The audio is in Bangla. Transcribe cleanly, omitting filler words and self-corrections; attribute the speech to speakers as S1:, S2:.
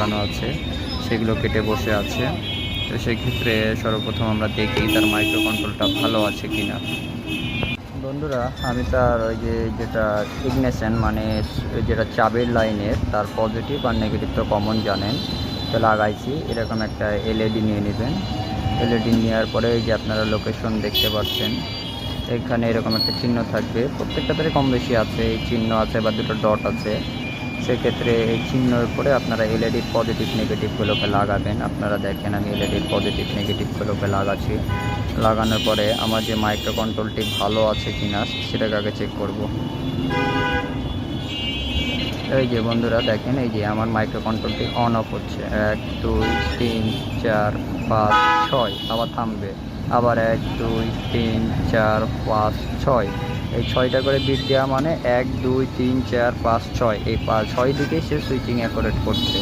S1: লাগানো আছে সেগুলো কেটে বসে আছে। তো সেক্ষেত্রে সর্বপ্রথম আমরা দেখি তার মাইক্রো কন্ট্রোলটা ভালো আছে কিনা। বন্ধুরা, আমি তার ওই যেটা ইগনিশন মানে যেটা চাবির লাইনের তার পজিটিভ আর নেগেটিভ তো কমন জানেন, তো লাগাইছি। এরকম একটা এলইডি নিয়ে নেবেন। এলইডি নেওয়ার পরে যে আপনারা লোকেশন দেখতে পাচ্ছেন, এখানে এরকম একটা চিহ্ন থাকবে, প্রত্যেকটাতে কম বেশি আছে, এই চিহ্ন আছে বা দুটো ডট আছে। সেক্ষেত্রে এই চিহ্নের উপরে আপনারা এলইডির পজিটিভ নেগেটিভগুলোকে লাগাবেন। আপনারা দেখেন আমি এলইডির পজিটিভ নেগেটিভগুলোকে লাগাচ্ছি। লাগানোর পরে আমার যে মাইক্রো কন্ট্রোলটি ভালো আছে কিনা সেটাকে আগে চেক করব। এই যে বন্ধুরা দেখেন, এই যে আমার মাইক্রো কন্ট্রোলটি অন অফ হচ্ছে। 1 2 3 4 5 6, আবার থামবে, আবার 1 2 3 4 5 6। এই 6টা করে বিট দেওয়া মানে 1 2 3 4 5 6, এই 6 দিকেই সে সুইচিং অ্যাকোরেট করছে।